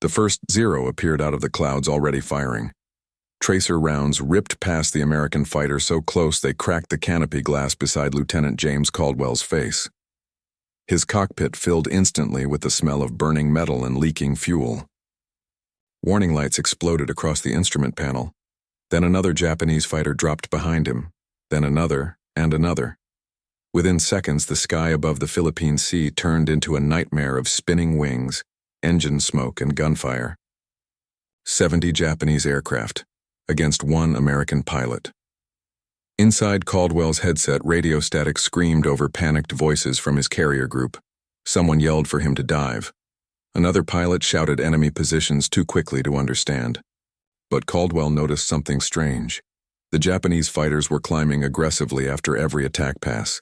The first Zero appeared out of the clouds already firing. Tracer rounds ripped past the American fighter so close they cracked the canopy glass beside Lieutenant James Caldwell's face. His cockpit filled instantly with the smell of burning metal and leaking fuel. Warning lights exploded across the instrument panel. Then another Japanese fighter dropped behind him, then another and another. Within seconds, the sky above the Philippine Sea turned into a nightmare of spinning wings, engine smoke, and gunfire. 70 Japanese aircraft, against one American pilot. Inside Caldwell's headset, radio static screamed over panicked voices from his carrier group. Someone yelled for him to dive. Another pilot shouted enemy positions too quickly to understand. But Caldwell noticed something strange. The Japanese fighters were climbing aggressively after every attack pass,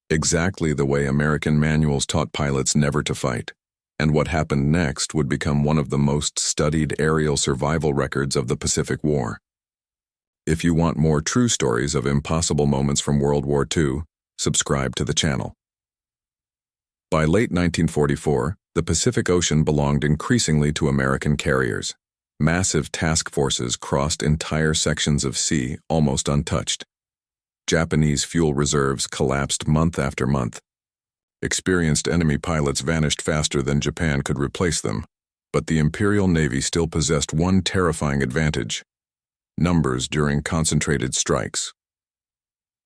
exactly the way American manuals taught pilots never to fight. And what happened next would become one of the most studied aerial survival records of the Pacific War. If you want more true stories of impossible moments from World War II, subscribe to the channel. By late 1944, the Pacific Ocean belonged increasingly to American carriers. Massive task forces crossed entire sections of sea almost untouched. Japanese fuel reserves collapsed month after month. Experienced enemy pilots vanished faster than Japan could replace them, but the Imperial Navy still possessed one terrifying advantage: numbers during concentrated strikes.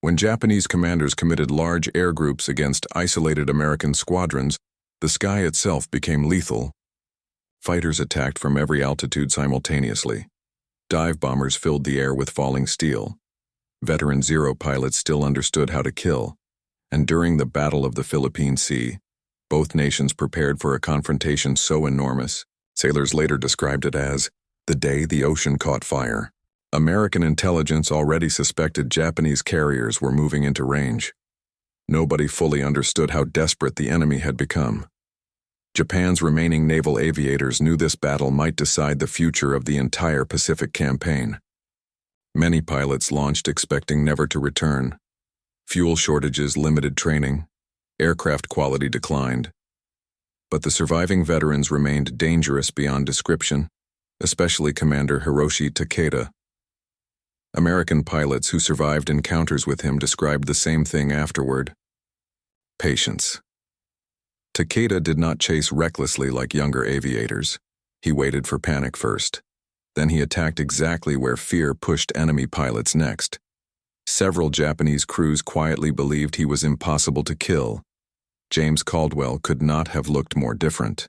When Japanese commanders committed large air groups against isolated American squadrons, the sky itself became lethal. Fighters attacked from every altitude simultaneously. Dive bombers filled the air with falling steel. Veteran Zero pilots still understood how to kill. And during the Battle of the Philippine Sea, both nations prepared for a confrontation so enormous, sailors later described it as the day the ocean caught fire. American intelligence already suspected Japanese carriers were moving into range. Nobody fully understood how desperate the enemy had become. Japan's remaining naval aviators knew this battle might decide the future of the entire Pacific campaign. Many pilots launched expecting never to return. Fuel shortages limited training. Aircraft quality declined. But the surviving veterans remained dangerous beyond description, especially Commander Hiroshi Takeda. American pilots who survived encounters with him described the same thing afterward: patience. Takeda did not chase recklessly like younger aviators. He waited for panic first. Then he attacked exactly where fear pushed enemy pilots next. Several Japanese crews quietly believed he was impossible to kill. James Caldwell could not have looked more different.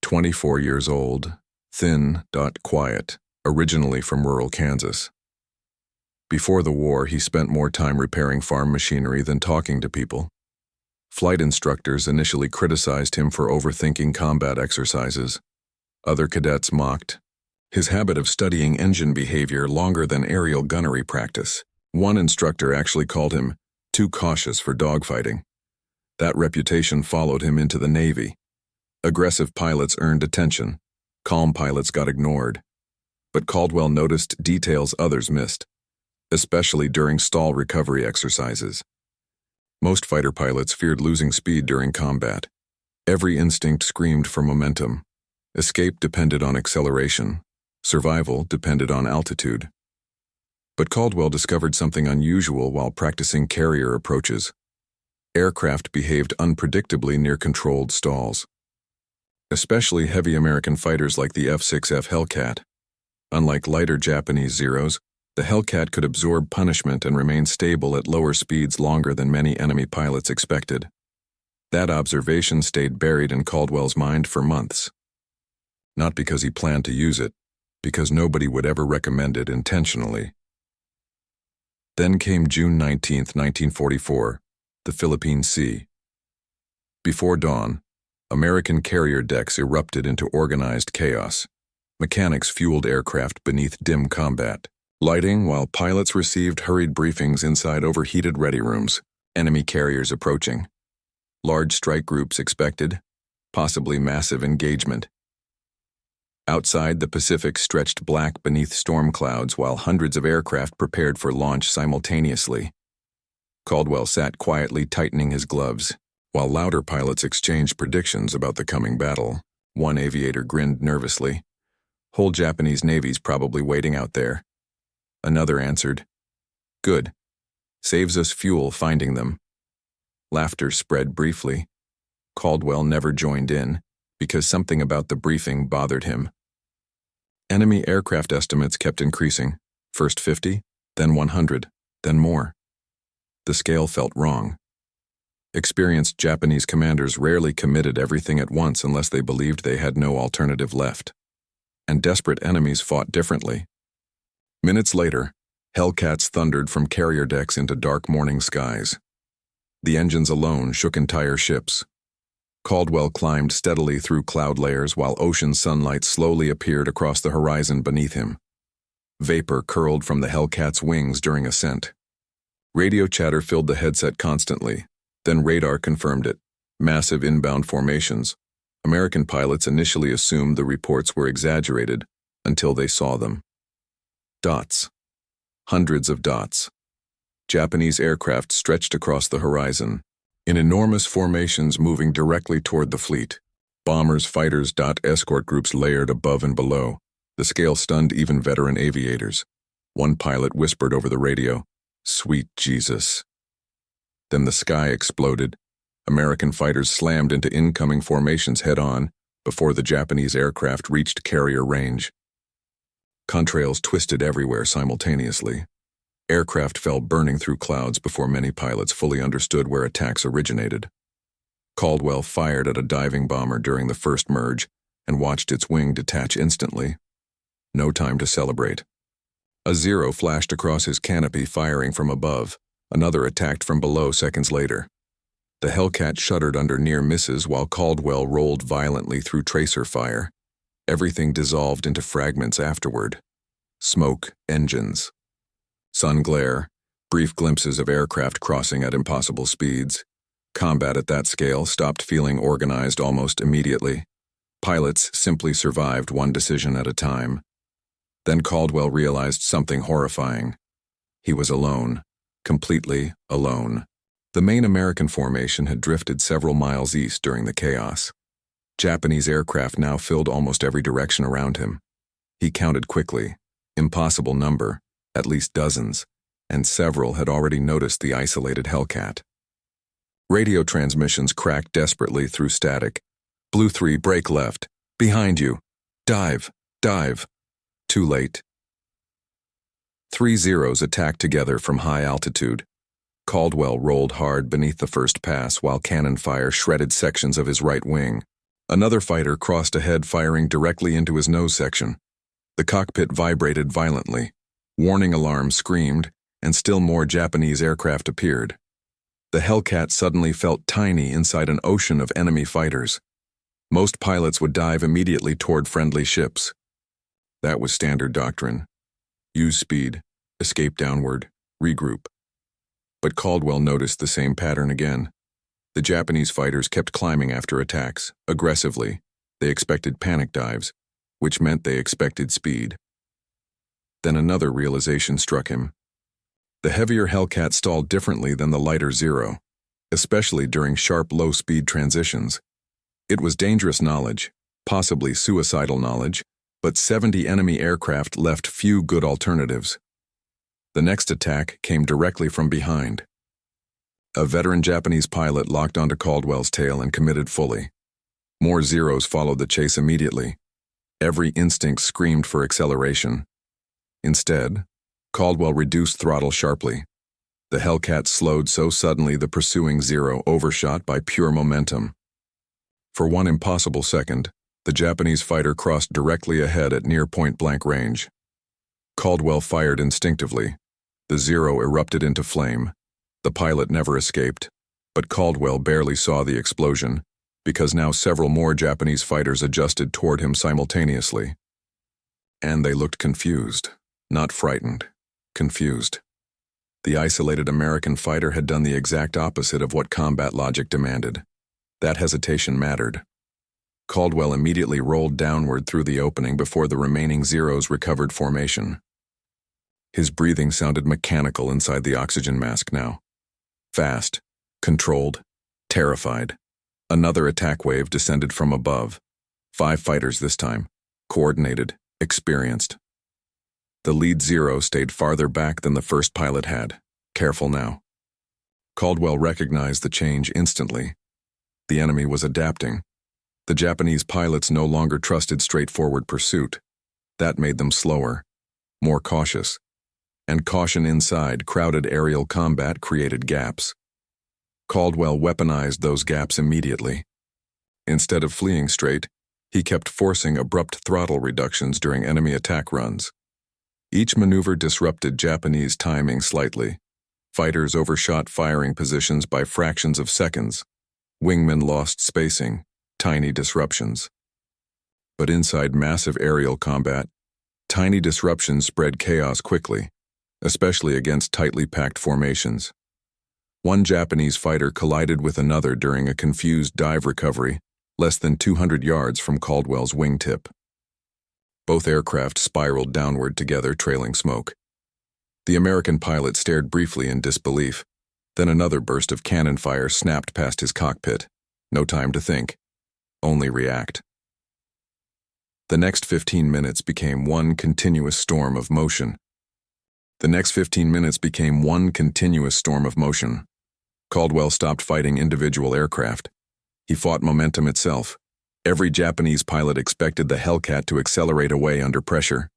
24 years old, thin, quiet, originally from rural Kansas. Before the war, he spent more time repairing farm machinery than talking to people. Flight instructors initially criticized him for overthinking combat exercises. Other cadets mocked his habit of studying engine behavior longer than aerial gunnery practice. One instructor actually called him too cautious for dogfighting. That reputation followed him into the Navy. Aggressive pilots earned attention. Calm pilots got ignored. But Caldwell noticed details others missed, especially during stall recovery exercises. Most fighter pilots feared losing speed during combat. Every instinct screamed for momentum. Escape depended on acceleration. Survival depended on altitude. But Caldwell discovered something unusual while practicing carrier approaches. Aircraft behaved unpredictably near controlled stalls. Especially heavy American fighters like the F-6F Hellcat. Unlike lighter Japanese Zeros, the Hellcat could absorb punishment and remain stable at lower speeds longer than many enemy pilots expected. That observation stayed buried in Caldwell's mind for months. Not because he planned to use it, because nobody would ever recommend it intentionally. Then came June 19, 1944, the Philippine Sea. Before dawn, American carrier decks erupted into organized chaos. Mechanics fueled aircraft beneath dim combat lighting while pilots received hurried briefings inside overheated ready rooms. Enemy carriers approaching. Large strike groups expected, possibly massive engagement. Outside, the Pacific stretched black beneath storm clouds while hundreds of aircraft prepared for launch simultaneously. Caldwell sat quietly tightening his gloves, while louder pilots exchanged predictions about the coming battle. One aviator grinned nervously. Whole Japanese Navy's probably waiting out there. Another answered, Good. Saves us fuel finding them. Laughter spread briefly. Caldwell never joined in, because something about the briefing bothered him. Enemy aircraft estimates kept increasing, first 50, then 100, then more. The scale felt wrong. Experienced Japanese commanders rarely committed everything at once unless they believed they had no alternative left. And desperate enemies fought differently. Minutes later, Hellcats thundered from carrier decks into dark morning skies. The engines alone shook entire ships. Caldwell climbed steadily through cloud layers while ocean sunlight slowly appeared across the horizon beneath him. Vapor curled from the Hellcat's wings during ascent. Radio chatter filled the headset constantly, then radar confirmed it. Massive inbound formations. American pilots initially assumed the reports were exaggerated until they saw them. Dots. Hundreds of dots. Japanese aircraft stretched across the horizon, in enormous formations moving directly toward the fleet. Bombers, fighters, escort groups layered above and below. The scale stunned even veteran aviators. One pilot whispered over the radio, "Sweet Jesus." Then the sky exploded. American fighters slammed into incoming formations head-on before the Japanese aircraft reached carrier range. Contrails twisted everywhere simultaneously. Aircraft fell burning through clouds before many pilots fully understood where attacks originated. Caldwell fired at a diving bomber during the first merge and watched its wing detach instantly. No time to celebrate. A Zero flashed across his canopy, firing from above. Another attacked from below seconds later. The Hellcat shuddered under near misses while Caldwell rolled violently through tracer fire. Everything dissolved into fragments afterward. Smoke, engines. Sun glare, brief glimpses of aircraft crossing at impossible speeds. Combat at that scale stopped feeling organized almost immediately. Pilots simply survived one decision at a time. Then Caldwell realized something horrifying. He was alone, completely alone. The main American formation had drifted several miles east during the chaos. Japanese aircraft now filled almost every direction around him. He counted quickly. Impossible number, at least dozens, and several had already noticed the isolated Hellcat. Radio transmissions cracked desperately through static. Blue 3, brake left. Behind you. Dive, dive. Too late. 3 Zeros attacked together from high altitude. Caldwell rolled hard beneath the first pass while cannon fire shredded sections of his right wing. Another fighter crossed ahead, firing directly into his nose section. The cockpit vibrated violently. Warning alarms screamed, and still more Japanese aircraft appeared. The Hellcat suddenly felt tiny inside an ocean of enemy fighters. Most pilots would dive immediately toward friendly ships. That was standard doctrine. Use speed, escape downward, regroup. But Caldwell noticed the same pattern again. The Japanese fighters kept climbing after attacks, aggressively. They expected panic dives, which meant they expected speed. Then another realization struck him. The heavier Hellcat stalled differently than the lighter Zero, especially during sharp low-speed transitions. It was dangerous knowledge, possibly suicidal knowledge, but 70 enemy aircraft left few good alternatives. The next attack came directly from behind. A veteran Japanese pilot locked onto Caldwell's tail and committed fully. More Zeros followed the chase immediately. Every instinct screamed for acceleration. Instead, Caldwell reduced throttle sharply. The Hellcat slowed so suddenly the pursuing Zero overshot by pure momentum. For one impossible second, the Japanese fighter crossed directly ahead at near point-blank range. Caldwell fired instinctively. The Zero erupted into flame. The pilot never escaped, but Caldwell barely saw the explosion, because now several more Japanese fighters adjusted toward him simultaneously. And they looked confused, not frightened, confused. The isolated American fighter had done the exact opposite of what combat logic demanded. That hesitation mattered. Caldwell immediately rolled downward through the opening before the remaining Zeros recovered formation. His breathing sounded mechanical inside the oxygen mask now. Fast, controlled, terrified. Another attack wave descended from above. 5 fighters this time, coordinated, experienced. The lead Zero stayed farther back than the first pilot had. Careful now. Caldwell recognized the change instantly. The enemy was adapting. The Japanese pilots no longer trusted straightforward pursuit. That made them slower, more cautious. And caution inside crowded aerial combat created gaps. Caldwell weaponized those gaps immediately. Instead of fleeing straight, he kept forcing abrupt throttle reductions during enemy attack runs. Each maneuver disrupted Japanese timing slightly. Fighters overshot firing positions by fractions of seconds. Wingmen lost spacing, tiny disruptions. But inside massive aerial combat, tiny disruptions spread chaos quickly, especially against tightly packed formations. One Japanese fighter collided with another during a confused dive recovery, less than 200 yards from Caldwell's wingtip. Both aircraft spiraled downward together, trailing smoke. The American pilot stared briefly in disbelief. Then another burst of cannon fire snapped past his cockpit. No time to think, only react. The next 15 minutes became one continuous storm of motion. Caldwell stopped fighting individual aircraft. He fought momentum itself. Every Japanese pilot expected the Hellcat to accelerate away under pressure.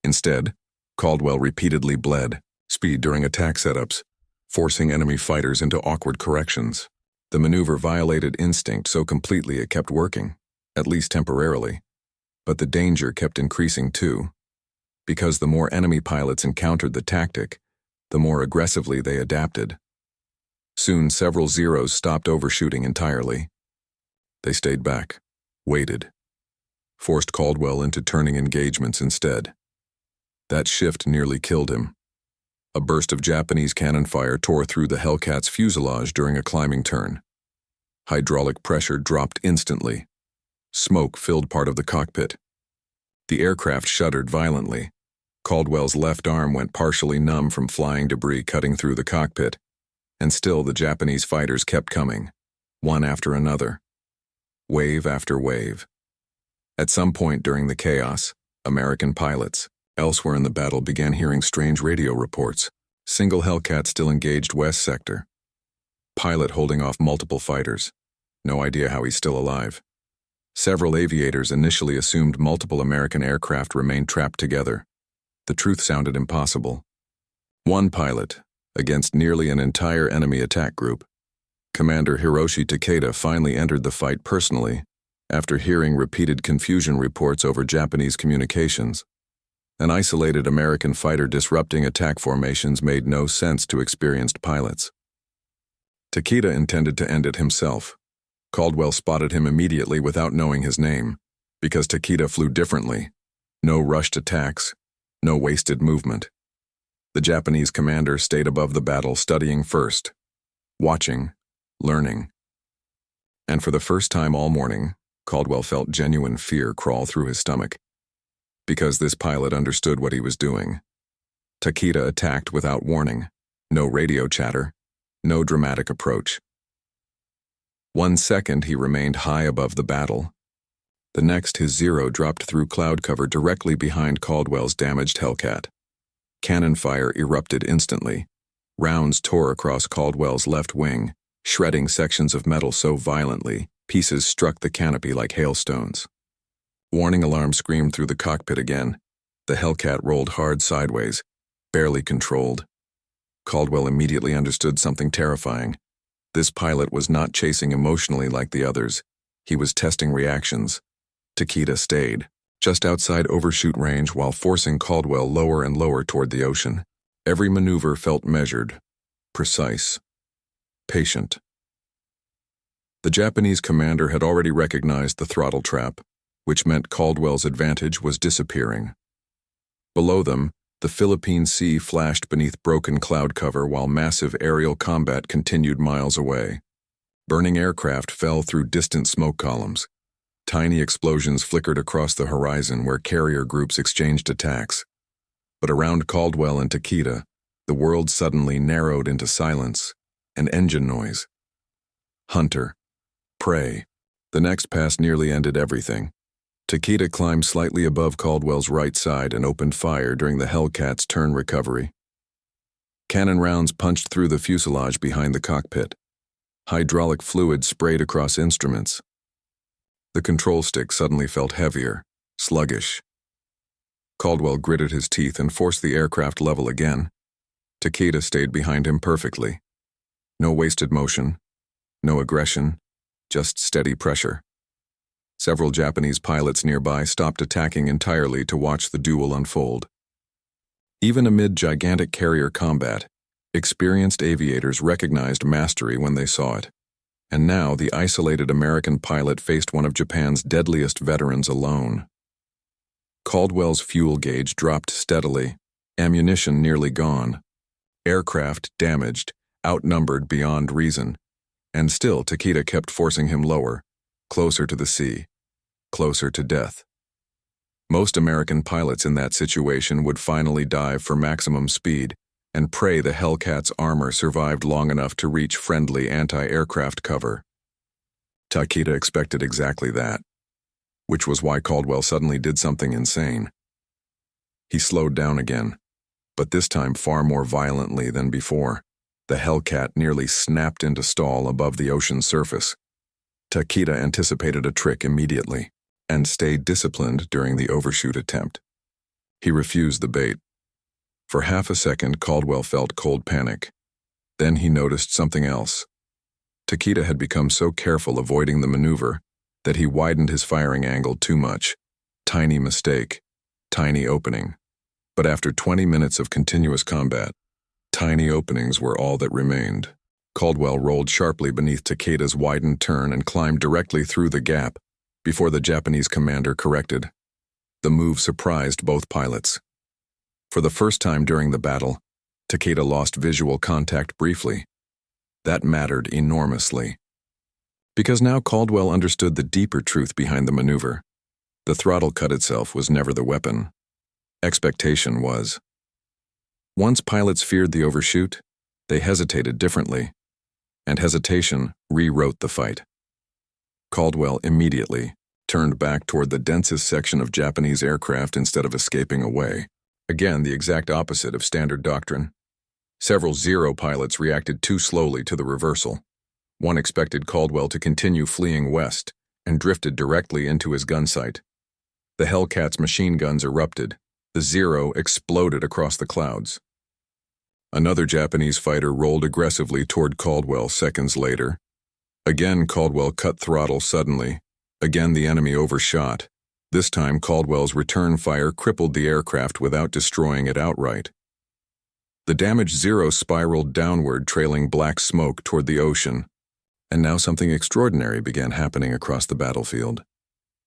Instead, Caldwell repeatedly bled speed during attack setups, forcing enemy fighters into awkward corrections. The maneuver violated instinct so completely it kept working, at least temporarily. But the danger kept increasing too. Because the more enemy pilots encountered the tactic, the more aggressively they adapted. Soon several Zeros stopped overshooting entirely. They stayed back, waited, forced Caldwell into turning engagements instead. That shift nearly killed him. A burst of Japanese cannon fire tore through the Hellcat's fuselage during a climbing turn. Hydraulic pressure dropped instantly. Smoke filled part of the cockpit. The aircraft shuddered violently. Caldwell's left arm went partially numb from flying debris cutting through the cockpit. And still the Japanese fighters kept coming, one after another. Wave after wave. At some point during the chaos, American pilots, elsewhere in the battle, began hearing strange radio reports. Single Hellcat still engaged West Sector. Pilot holding off multiple fighters. No idea how he's still alive. Several aviators initially assumed multiple American aircraft remained trapped together. The truth sounded impossible. One pilot, against nearly an entire enemy attack group. Commander Hiroshi Takeda finally entered the fight personally, after hearing repeated confusion reports over Japanese communications. An isolated American fighter disrupting attack formations made no sense to experienced pilots. Takeda intended to end it himself. Caldwell spotted him immediately without knowing his name, because Takeda flew differently. No rushed attacks, no wasted movement. The Japanese commander stayed above the battle, studying first, watching, learning. And for the first time all morning, Caldwell felt genuine fear crawl through his stomach. Because this pilot understood what he was doing. Takeda attacked without warning. No radio chatter, no dramatic approach. 1 second he remained high above the battle. The next his Zero dropped through cloud cover directly behind Caldwell's damaged Hellcat. Cannon fire erupted instantly. Rounds tore across Caldwell's left wing, shredding sections of metal so violently, pieces struck the canopy like hailstones. Warning alarm screamed through the cockpit again. The Hellcat rolled hard sideways, barely controlled. Caldwell immediately understood something terrifying. This pilot was not chasing emotionally like the others. He was testing reactions. Takeda stayed, just outside overshoot range while forcing Caldwell lower and lower toward the ocean. Every maneuver felt measured, precise, patient. The Japanese commander had already recognized the throttle trap, which meant Caldwell's advantage was disappearing. Below them, the Philippine Sea flashed beneath broken cloud cover while massive aerial combat continued miles away. Burning aircraft fell through distant smoke columns. Tiny explosions flickered across the horizon where carrier groups exchanged attacks. But around Caldwell and Takeda, the world suddenly narrowed into silence and engine noise. Hunter. Prey. The next pass nearly ended everything. Takeda climbed slightly above Caldwell's right side and opened fire during the Hellcat's turn recovery. Cannon rounds punched through the fuselage behind the cockpit. Hydraulic fluid sprayed across instruments. The control stick suddenly felt heavier, sluggish. Caldwell gritted his teeth and forced the aircraft level again. Takeda stayed behind him perfectly. No wasted motion, no aggression, just steady pressure. Several Japanese pilots nearby stopped attacking entirely to watch the duel unfold. Even amid gigantic carrier combat, experienced aviators recognized mastery when they saw it. And now the isolated American pilot faced one of Japan's deadliest veterans alone. Caldwell's fuel gauge dropped steadily, ammunition nearly gone, aircraft damaged, outnumbered beyond reason, and still Takeda kept forcing him lower, closer to the sea, closer to death. Most American pilots in that situation would finally dive for maximum speed and pray the Hellcat's armor survived long enough to reach friendly anti-aircraft cover. Takeda expected exactly that, which was why Caldwell suddenly did something insane. He slowed down again, but this time far more violently than before. The Hellcat nearly snapped into stall above the ocean's surface. Takeda anticipated a trick immediately and stayed disciplined during the overshoot attempt. He refused the bait. For half a second, Caldwell felt cold panic. Then he noticed something else. Takeda had become so careful avoiding the maneuver that he widened his firing angle too much. Tiny mistake, tiny opening. But after 20 minutes of continuous combat, tiny openings were all that remained. Caldwell rolled sharply beneath Takeda's widened turn and climbed directly through the gap before the Japanese commander corrected. The move surprised both pilots. For the first time during the battle, Takeda lost visual contact briefly. That mattered enormously. Because now Caldwell understood the deeper truth behind the maneuver. The throttle cut itself was never the weapon. Expectation was. Once pilots feared the overshoot, they hesitated differently, and hesitation rewrote the fight. Caldwell immediately turned back toward the densest section of Japanese aircraft instead of escaping away. Again, the exact opposite of standard doctrine. Several Zero pilots reacted too slowly to the reversal. One expected Caldwell to continue fleeing west and drifted directly into his gun sight. The Hellcat's machine guns erupted. The Zero exploded across the clouds. Another Japanese fighter rolled aggressively toward Caldwell seconds later. Again, Caldwell cut throttle suddenly. Again, the enemy overshot. This time, Caldwell's return fire crippled the aircraft without destroying it outright. The damaged Zero spiraled downward, trailing black smoke toward the ocean. And now something extraordinary began happening across the battlefield.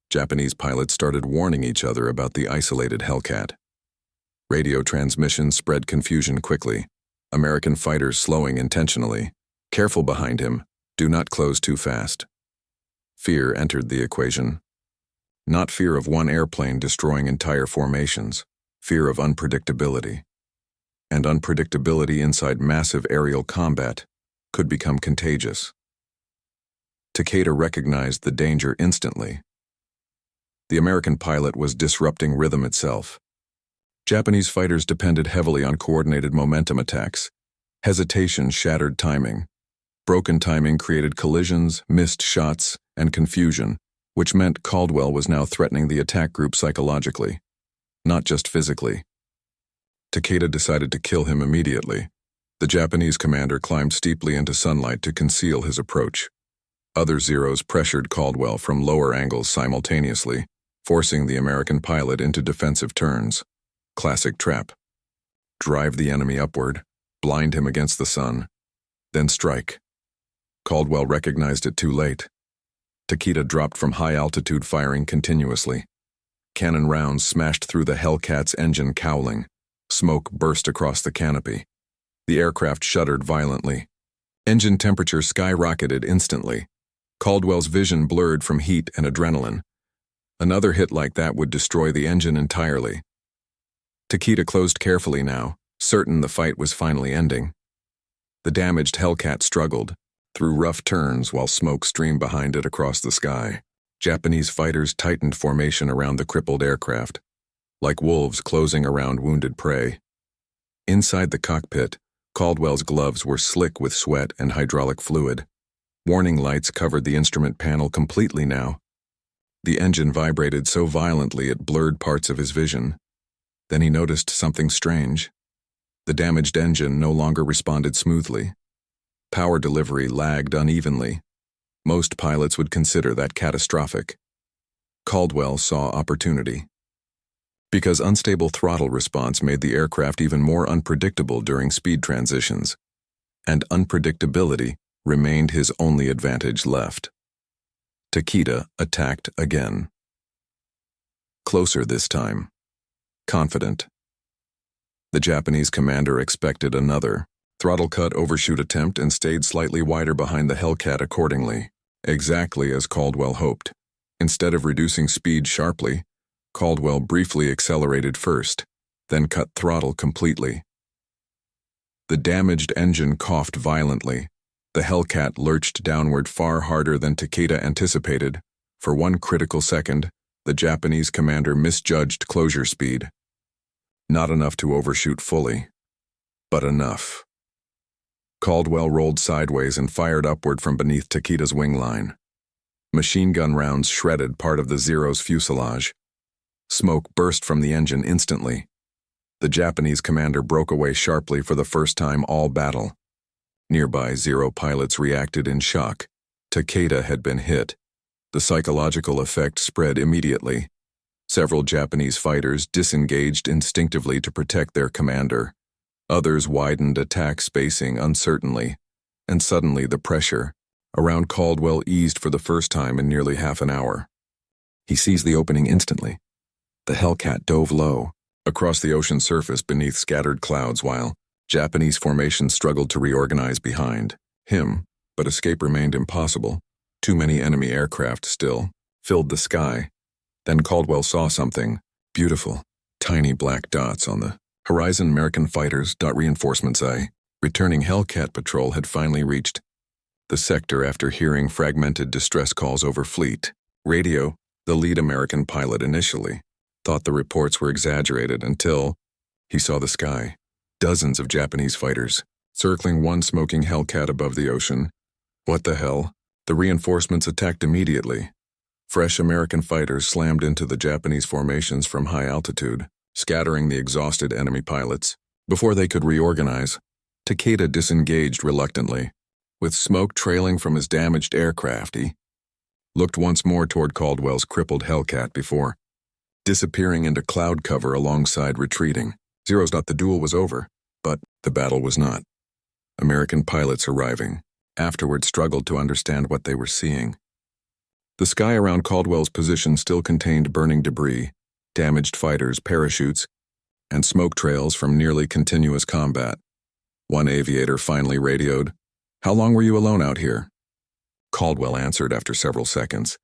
Japanese pilots started warning each other about the isolated Hellcat. Radio transmissions spread confusion quickly. American fighters slowing intentionally. Careful behind him. Do not close too fast. Fear entered the equation. Not fear of one airplane destroying entire formations. Fear of unpredictability. And unpredictability inside massive aerial combat could become contagious. Takeda recognized the danger instantly. The American pilot was disrupting rhythm itself. Japanese fighters depended heavily on coordinated momentum attacks. Hesitation shattered timing. Broken timing created collisions, missed shots, and confusion, which meant Caldwell was now threatening the attack group psychologically, not just physically. Takeda decided to kill him immediately. The Japanese commander climbed steeply into sunlight to conceal his approach. Other Zeros pressured Caldwell from lower angles simultaneously, forcing the American pilot into defensive turns. Classic trap. Drive the enemy upward, blind him against the sun, then strike. Caldwell recognized it too late. Takeda dropped from high-altitude firing continuously. Cannon rounds smashed through the Hellcat's engine cowling. Smoke burst across the canopy. The aircraft shuddered violently. Engine temperature skyrocketed instantly. Caldwell's vision blurred from heat and adrenaline. Another hit like that would destroy the engine entirely. Takeda closed carefully now, certain the fight was finally ending. The damaged Hellcat struggled, through rough turns while smoke streamed behind it across the sky. Japanese fighters tightened formation around the crippled aircraft, like wolves closing around wounded prey. Inside the cockpit, Caldwell's gloves were slick with sweat and hydraulic fluid. Warning lights covered the instrument panel completely now. The engine vibrated so violently it blurred parts of his vision. Then he noticed something strange. The damaged engine no longer responded smoothly. Power delivery lagged unevenly. Most pilots would consider that catastrophic. Caldwell saw opportunity. Because unstable throttle response made the aircraft even more unpredictable during speed transitions, and unpredictability remained his only advantage left. Takeda attacked again. Closer this time. Confident. The Japanese commander expected another throttle cut overshoot attempt and stayed slightly wider behind the Hellcat accordingly, exactly as Caldwell hoped. Instead of reducing speed sharply, Caldwell briefly accelerated first, then cut throttle completely. The damaged engine coughed violently. The Hellcat lurched downward far harder than Takeda anticipated. For one critical second, the Japanese commander misjudged closure speed. Not enough to overshoot fully, but enough. Caldwell rolled sideways and fired upward from beneath Takeda's wing line. Machine gun rounds shredded part of the Zero's fuselage. Smoke burst from the engine instantly. The Japanese commander broke away sharply for the first time all battle. Nearby Zero pilots reacted in shock. Takeda had been hit. The psychological effect spread immediately. Several Japanese fighters disengaged instinctively to protect their commander. Others widened attack spacing uncertainly, and suddenly the pressure around Caldwell eased for the first time in nearly half an hour. He seized the opening instantly. The Hellcat dove low, across the ocean surface beneath scattered clouds while Japanese formations struggled to reorganize behind him, but escape remained impossible. Too many enemy aircraft still filled the sky. Then Caldwell saw something beautiful, tiny black dots on the horizon. American fighters. Reinforcements. Returning Hellcat patrol had finally reached the sector after hearing fragmented distress calls over fleet radio. The lead American pilot initially thought the reports were exaggerated until he saw the sky. Dozens of Japanese fighters, circling one smoking Hellcat above the ocean. What the hell? The reinforcements attacked immediately. Fresh American fighters slammed into the Japanese formations from high altitude, scattering the exhausted enemy pilots. Before they could reorganize, Takeda disengaged reluctantly. With smoke trailing from his damaged aircraft, he looked once more toward Caldwell's crippled Hellcat before disappearing into cloud cover alongside retreating. Zero's thought the duel was over, but the battle was not. American pilots arriving afterward struggled to understand what they were seeing. The sky around Caldwell's position still contained burning debris, damaged fighters, parachutes, and smoke trails from nearly continuous combat. One aviator finally radioed, "How long were you alone out here?" Caldwell answered after several seconds,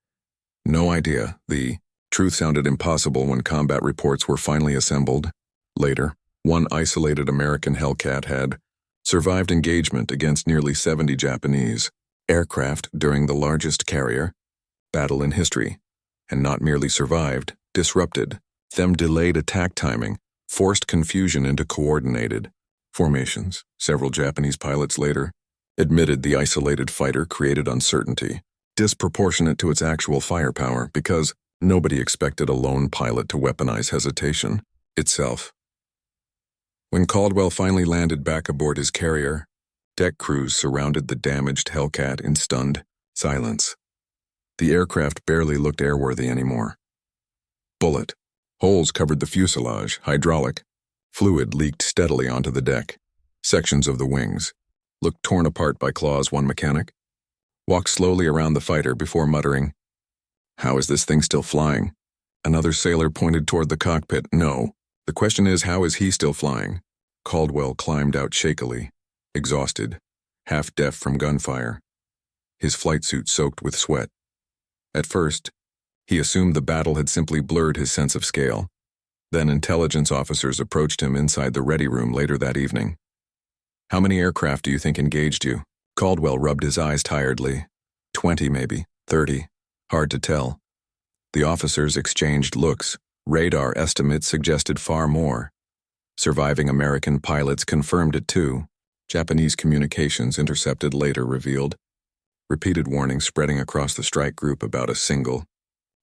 "No idea." The truth sounded impossible when combat reports were finally assembled. Later, one isolated American Hellcat had survived engagement against nearly 70 Japanese aircraft during the largest carrier battle in history, and not merely survived, disrupted them, delayed attack timing, forced confusion into coordinated formations. Several Japanese pilots later admitted the isolated fighter created uncertainty, disproportionate to its actual firepower, because nobody expected a lone pilot to weaponize hesitation itself. When Caldwell finally landed back aboard his carrier, deck crews surrounded the damaged Hellcat in stunned silence. The aircraft barely looked airworthy anymore. Bullet holes covered the fuselage, hydraulic fluid leaked steadily onto the deck. Sections of the wings looked torn apart by claws. One mechanic walked slowly around the fighter before muttering, "How is this thing still flying?" Another sailor pointed toward the cockpit. "No. The question is, how is he still flying?" Caldwell climbed out shakily, exhausted, half deaf from gunfire, his flight suit soaked with sweat. At first, he assumed the battle had simply blurred his sense of scale. Then intelligence officers approached him inside the ready room later that evening. "How many aircraft do you think engaged you?" Caldwell rubbed his eyes tiredly. 20 maybe, 30. Hard to tell. The officers exchanged looks. Radar estimates suggested far more. Surviving American pilots confirmed it too. Japanese communications intercepted later revealed repeated warnings spreading across the strike group about a single,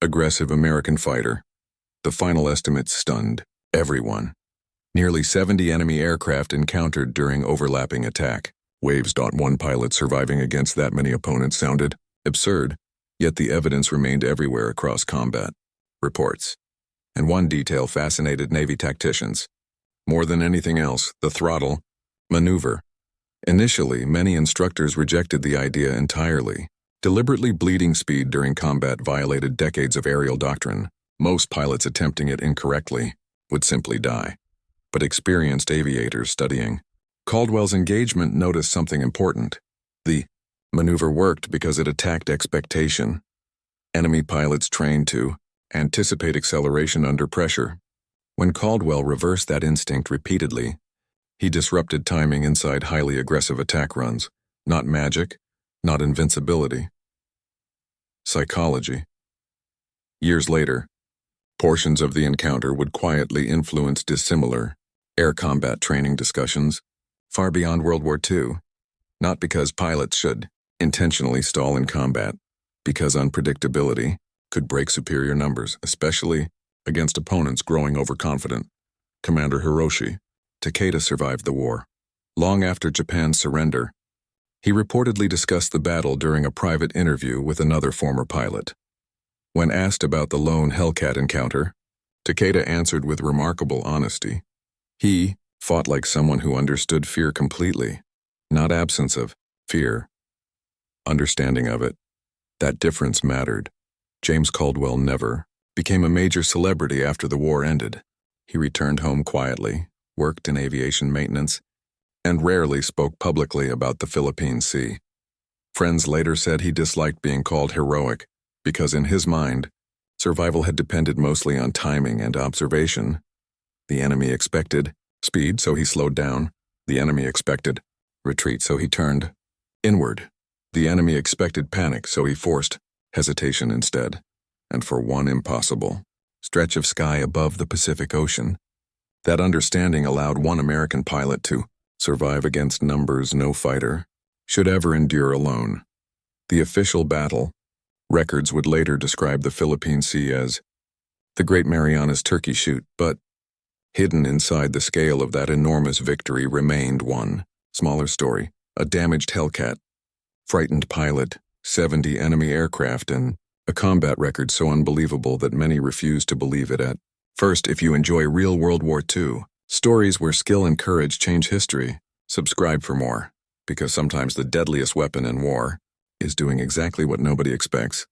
aggressive American fighter. The final estimates stunned everyone. Nearly 70 enemy aircraft encountered during overlapping attack. Waves. One pilot surviving against that many opponents sounded absurd, yet the evidence remained everywhere across combat reports. And one detail fascinated Navy tacticians. More than anything else, the throttle maneuver. Initially, many instructors rejected the idea entirely. Deliberately bleeding speed during combat violated decades of aerial doctrine. Most pilots attempting it incorrectly would simply die. But experienced aviators studying Caldwell's engagement noticed something important. The maneuver worked because it attacked expectation. Enemy pilots trained to anticipate acceleration under pressure. When Caldwell reversed that instinct repeatedly, he disrupted timing inside highly aggressive attack runs. Not magic, not invincibility. Psychology. Years later, portions of the encounter would quietly influence dissimilar air combat training discussions far beyond World War II. Not because pilots should intentionally stall in combat, because unpredictability could break superior numbers, especially against opponents growing overconfident. Commander Hiroshi Takeda survived the war. Long after Japan's surrender, he reportedly discussed the battle during a private interview with another former pilot. When asked about the lone Hellcat encounter, Takeda answered with remarkable honesty. He fought like someone who understood fear completely, not absence of fear. Understanding of it. That difference mattered. James Caldwell never became a major celebrity after the war ended. He returned home quietly, worked in aviation maintenance, and rarely spoke publicly about the Philippine Sea. Friends later said he disliked being called heroic because in his mind, survival had depended mostly on timing and observation. The enemy expected speed, so he slowed down. The enemy expected retreat, so he turned inward. The enemy expected panic, so he forced hesitation instead. And for one impossible stretch of sky above the Pacific Ocean, that understanding allowed one American pilot to survive against numbers no fighter should ever endure alone. The official battle records would later describe the Philippine Sea as the Great Marianas Turkey Shoot, but hidden inside the scale of that enormous victory remained one smaller story: a damaged Hellcat, frightened pilot, 70 enemy aircraft, and a combat record so unbelievable that many refuse to believe it at first. If you enjoy real World War II stories where skill and courage change history, subscribe for more, because sometimes the deadliest weapon in war is doing exactly what nobody expects.